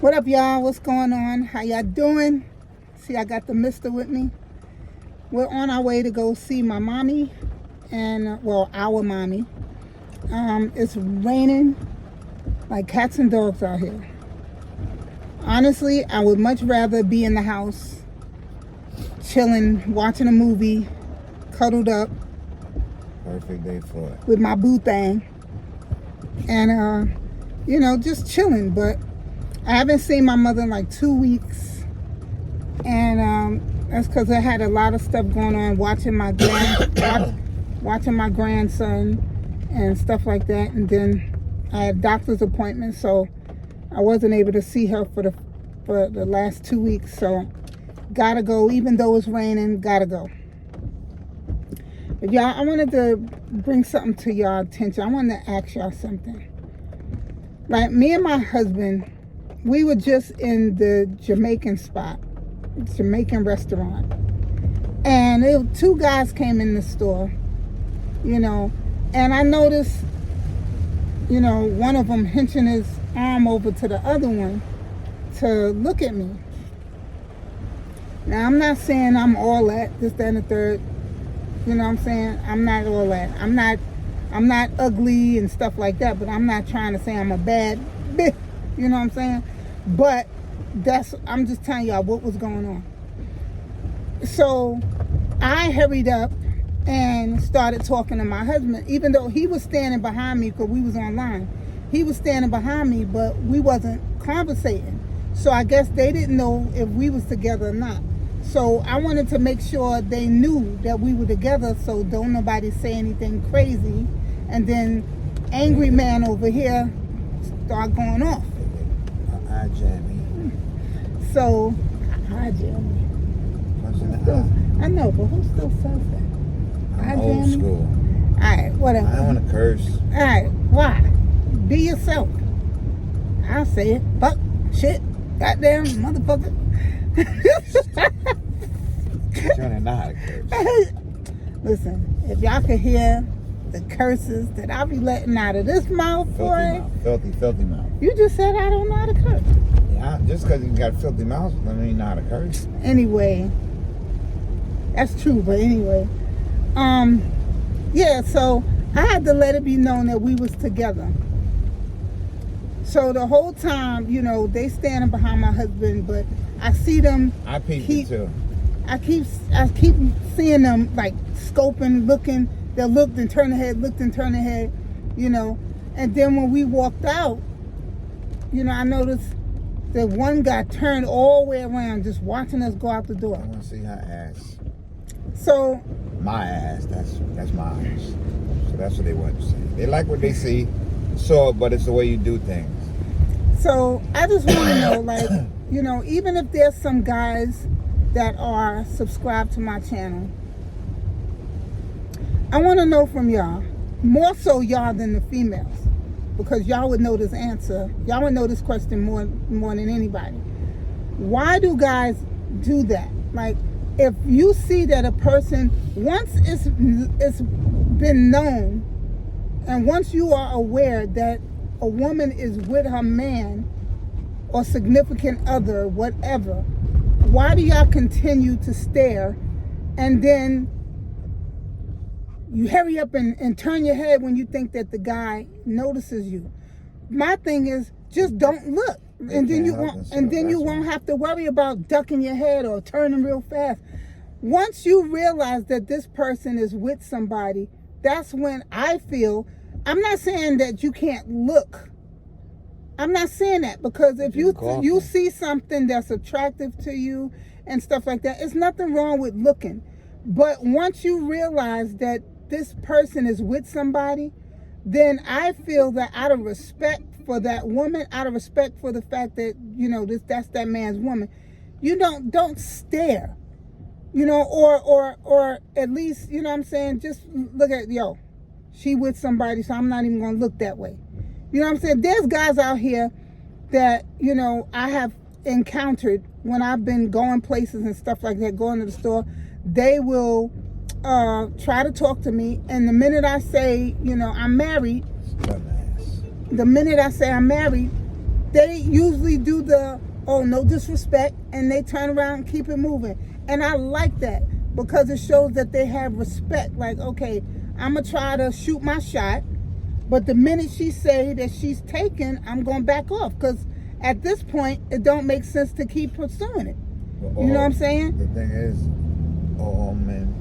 What up, y'all? What's going on? How y'all doing? See, I got the mister with me. We're on our way to go see my mommy and, well, our mommy. It's raining like cats and dogs out here. Honestly, I would much rather be in the house, chilling, watching a movie, cuddled up. Perfect day for it. With my boo thing. And, just chilling. But I haven't seen my mother in like 2 weeks. And that's because I had a lot of stuff going on, watching my grandson and stuff like that. And then I had doctor's appointments, so I wasn't able to see her for the last 2 weeks. So gotta go, even though it's raining, gotta go. But y'all, I wanted to bring something to y'all attention. I wanted to ask y'all something. Like, me and my husband, we were just in the Jamaican restaurant. And two guys came in the store, and I noticed, one of them hinching his arm over to the other one to look at me. Now, I'm not saying I'm all that, this, that, and the third. You know what I'm saying? I'm not all that. I'm not ugly and stuff like that, but I'm not trying to say I'm a bad bitch. You know what I'm saying? But I'm just telling y'all what was going on. So I hurried up and started talking to my husband, even though he was standing behind me because we was online. He was standing behind me, but we wasn't conversating. So I guess they didn't know if we was together or not. So I wanted to make sure they knew that we were together, so don't nobody say anything crazy. And then angry man over here start going off. I jammy. So, I jammy. I know, but who still says that? I'm old school. Alright, whatever. I don't want to curse. Alright, why? Be yourself. I say it. Fuck, shit, goddamn, motherfucker. Trying to not curse. Listen, if y'all could hear the curses that I be letting out of this mouth, boy. Filthy mouth. You just said I don't know how to curse. Yeah, just because you got filthy mouth doesn't mean you know how to curse. Anyway, that's true, but anyway. Yeah, so I had to let it be known that we was together. So the whole time, they standing behind my husband, but I see them. I peeped it too. I keep seeing them like scoping, looking. They looked and turned their head, looked and turned their head, And then when we walked out, I noticed that one guy turned all the way around, just watching us go out the door. I want to see her ass. So. My ass. That's my ass. So that's what they want to see. They like what they see. So, but it's the way you do things. So I just want to know, like, even if there's some guys that are subscribed to my channel, I want to know from y'all, more so y'all than the females, because y'all would know this answer. Y'all would know this question more than anybody. Why do guys do that? Like, if you see that a person, once it's been known, and once you are aware that a woman is with her man or significant other, whatever, why do y'all continue to stare and then you hurry up and turn your head when you think that the guy notices you? My thing is, just don't look. And then you won't have to worry about ducking your head or turning real fast. Once you realize that this person is with somebody, that's when I feel, I'm not saying that you can't look. I'm not saying that, because if you see something that's attractive to you and stuff like that, it's nothing wrong with looking. But once you realize that this person is with somebody, then I feel that out of respect for that woman, out of respect for the fact that, that's that man's woman, you don't stare. Or at least, what I'm saying, just look at, she with somebody, so I'm not even going to look that way. You know what I'm saying? There's guys out here that, I have encountered when I've been going places and stuff like that, going to the store. They will try to talk to me, and the minute I say, I'm married, they usually do the, oh, no disrespect, and they turn around and keep it moving. And I like that because it shows that they have respect. Like, okay, I'm going to try to shoot my shot, but the minute she say that she's taken, I'm going to back off because at this point, it don't make sense to keep pursuing it. You know what I'm saying? The thing is, all men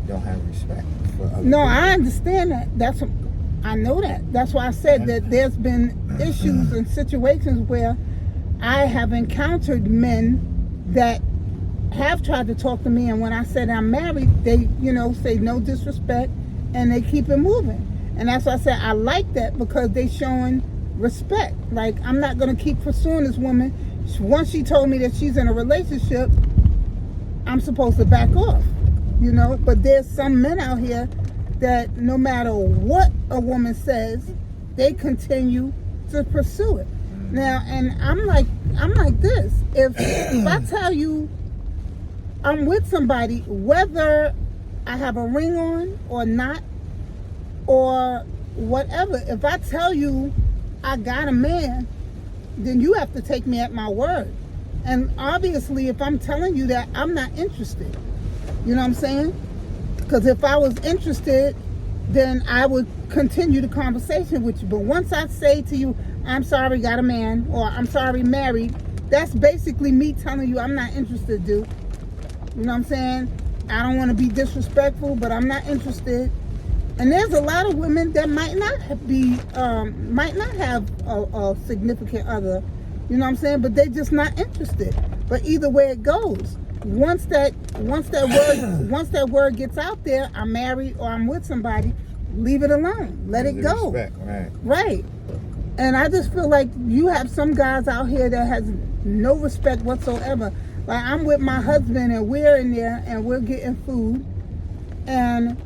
don't have respect for other No, people. I understand that. I know that. That's why I said that there's been issues and situations where I have encountered men that have tried to talk to me, and when I said I'm married, they, say no disrespect, and they keep it moving. And that's why I said I like that because they showing respect. Like, I'm not going to keep pursuing this woman. Once she told me that she's in a relationship, I'm supposed to back off, But there's some men out here that no matter what a woman says, they continue to pursue it. Now, and I'm like this. If I tell you I'm with somebody, whether I have a ring on or not, or whatever, if I tell you I got a man, then you have to take me at my word. And obviously, if I'm telling you that, I'm not interested. You know what I'm saying? Because if I was interested, then I would continue the conversation with you. But once I say to you, I'm sorry, got a man, or I'm sorry, married, that's basically me telling you I'm not interested, dude. You know what I'm saying? I don't want to be disrespectful, but I'm not interested. And there's a lot of women that might not have a significant other, you know what I'm saying? But they just not interested. But either way it goes, once that word gets out there, I'm married or I'm with somebody, leave it alone. Let it go. Respect, right. Right. And I just feel like you have some guys out here that has no respect whatsoever. Like, I'm with my husband and we're in there and we're getting food, and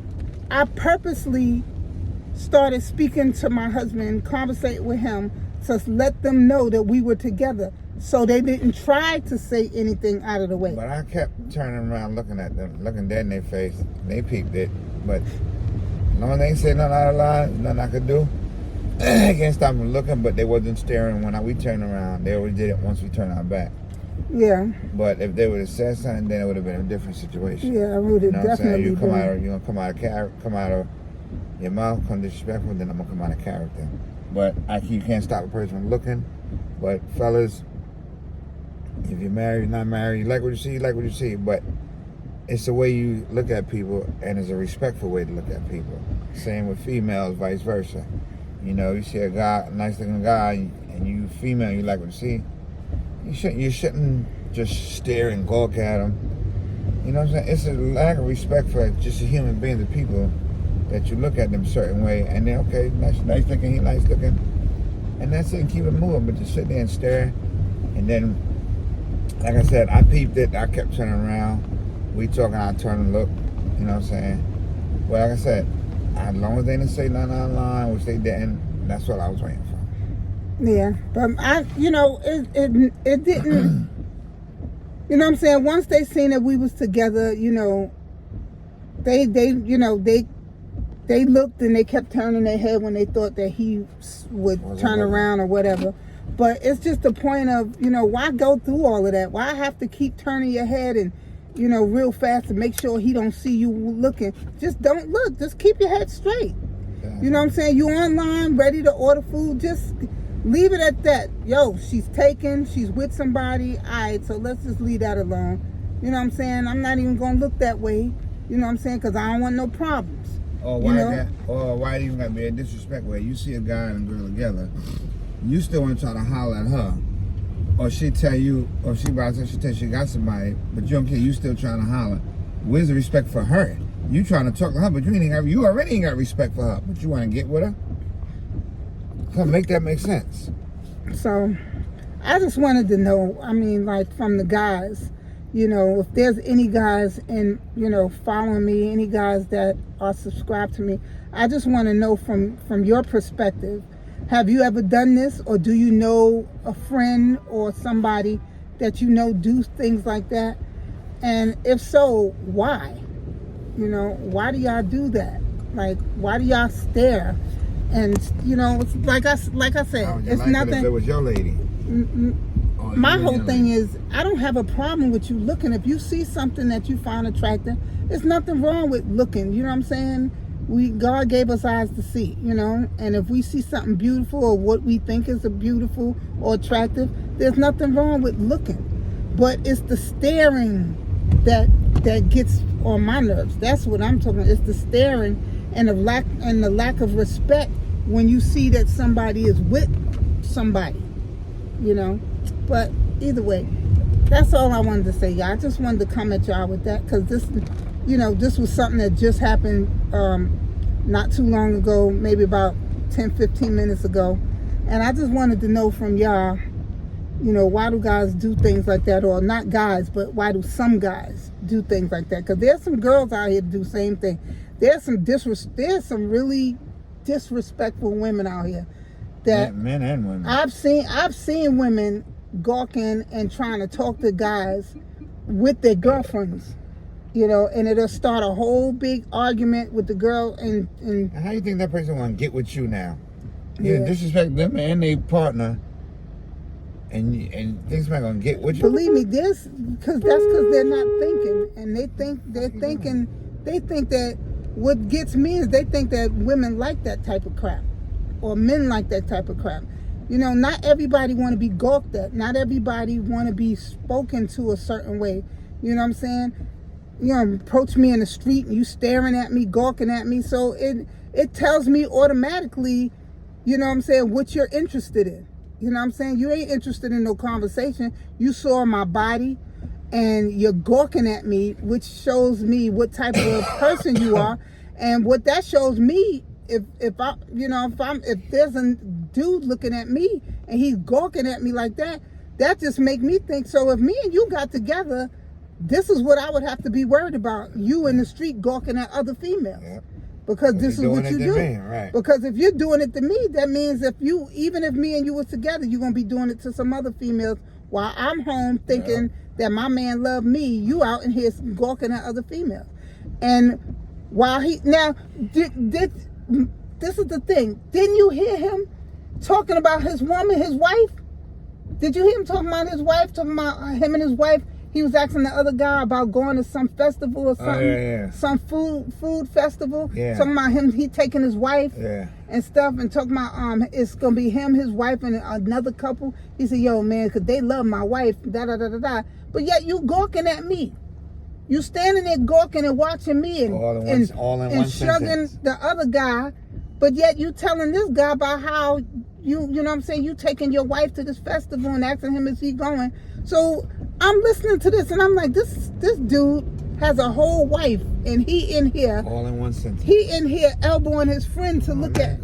I purposely started speaking to my husband, conversate with him to let them know that we were together, so they didn't try to say anything out of the way. But I kept turning around looking at them, looking dead in their face. They peeped it, but as long as they ain't said nothing out of line, nothing I could do. I can't stop them looking, but they wasn't staring when we turned around. They already did it once we turned our back. Yeah. But if they would have said something, then it would have been a different situation. Yeah, I would have definitely. You gonna come out of your mouth, come disrespectful, then I'm gonna come out of character. But you can't stop a person from looking. But fellas, if you're married, not married, you like what you see. But it's the way you look at people, and it's a respectful way to look at people. Same with females, vice versa. You see a nice looking guy, and you female, you like what you see. You shouldn't just stare and gawk at him. You know what I'm saying? It's a lack of respect for just a human being, the people, that you look at them a certain way, and then, okay, nice looking, he nice looking, and that's it, keep it moving. But just sit there and stare, and then, like I said, I peeped it, I kept turning around, we talking, I turn and look, you know what I'm saying? Well, like I said, as long as they didn't say nothing online, which they didn't, that's what I was waiting for. Yeah, but it didn't. You know what I'm saying? Once they seen that we was together, they looked and they kept turning their head when they thought that he would turn around or whatever. But it's just the point of, why go through all of that? Why have to keep turning your head and, real fast to make sure he don't see you looking? Just don't look. Just keep your head straight. You know what I'm saying? You online, ready to order food, just leave it at that. Yo, she's taken, she's with somebody. All right, so let's just leave that alone. You know what I'm saying? I'm not even going to look that way. You know what I'm saying? Because I don't want no problems. Why do you got to be a disrespect way? You see a guy and a girl together, you still want to try to holler at her. Or she tell you, or she tell you she got somebody, but you don't care, you still trying to holler. Where's the respect for her? You trying to talk to her, but you already ain't got respect for her, but you want to get with her? Come make that make sense. So, I just wanted to know, from the guys, if there's any guys following me, any guys that are subscribed to me, I just want to know from your perspective, have you ever done this, or do you know a friend or somebody that do things like that? And if so, why? Why do y'all do that? Like, why do y'all stare? And it's like I said, it's nothing. If it was your lady. my whole thing is, I don't have a problem with you looking. If you see something that you find attractive, there's nothing wrong with looking. You know what I'm saying? God gave us eyes to see, you know, and if we see something beautiful or what we think is a beautiful or attractive, there's nothing wrong with looking. But it's the staring that gets on my nerves. That's what I'm talking about. It's the staring and the lack of respect when you see that somebody is with somebody, you know. But either way, that's all I wanted to say, y'all. I just wanted to come at y'all with that, because this, you know, this was something that just happened not too long ago, maybe about 10-15 minutes ago, and I just wanted to know from y'all, you know, why do guys do things like that? Or not guys, but why do some guys do things like that? Because there's some girls out here that do the same thing. There's some really disrespectful women out here that men and women. I've seen women gawking and trying to talk to guys with their girlfriends, you know, and it'll start a whole big argument with the girl. And how do you think that person want to get with you now? Yeah. You disrespect them and their partner, and things not gonna get with you. Believe me, that's because they're not thinking, and they think that what gets me is they think that women like that type of crap, or men like that type of crap. You know, not everybody want to be gawked at. Not everybody want to be spoken to a certain way. You know what I'm saying? You know, approach me in the street and you staring at me, gawking at me. So it tells me automatically, you know what I'm saying, what you're interested in. You know what I'm saying? You ain't interested in no conversation. You saw my body and you're gawking at me, which shows me what type of person you are. And what that shows me, if there's a dude looking at me and he's gawking at me like that, that just make me think, so if me and you got together, this is what I would have to be worried about. You in the street gawking at other females. Yep. Because this is what you do. Right. Because if you're doing it to me, that means even if me and you was together, you're going to be doing it to some other females while I'm home thinking that my man loved me. You out in here gawking at other females. And while this is the thing. Didn't you hear him talking about his woman, his wife? Did you hear him talking about his wife, talking about him and his wife? He was asking the other guy about going to some festival or something, some food festival. Yeah. Talking about him, he taking his wife and stuff, and talking about it's gonna be him, his wife, and another couple. He said, "Yo, man, because they love my wife." Da da da da da. But yet you gawking at me. You standing there gawking and watching me and shrugging the other guy. But yet you telling this guy about how you know what I'm saying, you taking your wife to this festival and asking him, is he going? So I'm listening to this and I'm like, this dude has a whole wife and he in here. All in one sentence. He in here elbowing his friend to look at.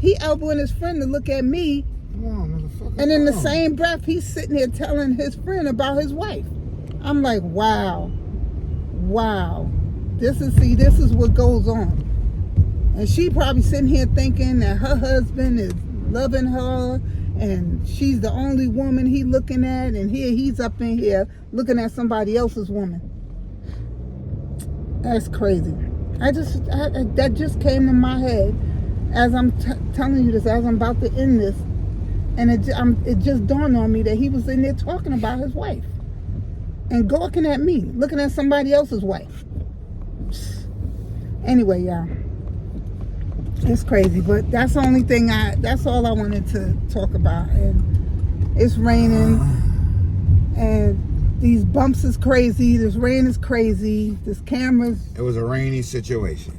He elbowing his friend to look at me. Come on, motherfucker. And in the same breath, he's sitting here telling his friend about his wife. I'm like, wow. This is what goes on. And she probably sitting here thinking that her husband is loving her and she's the only woman he looking at, and here he's up in here looking at somebody else's woman. That's crazy. That just came to my head as I'm telling you this, as I'm about to end this, and it just dawned on me that he was in there talking about his wife and gawking at me, looking at somebody else's wife. Anyway, y'all. It's crazy, but that's the only thing that's all I wanted to talk about. And it's raining, and these bumps is crazy, this rain is crazy, this camera's... It was a rainy situation.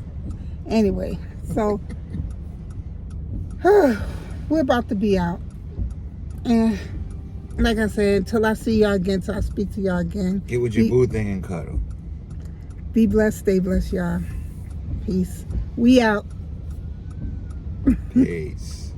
Anyway, so we're about to be out. And like I said, until I see y'all again, till I speak to y'all again. Get with your boo thing and cuddle. Be blessed, stay blessed, y'all. Peace. We out. Peace.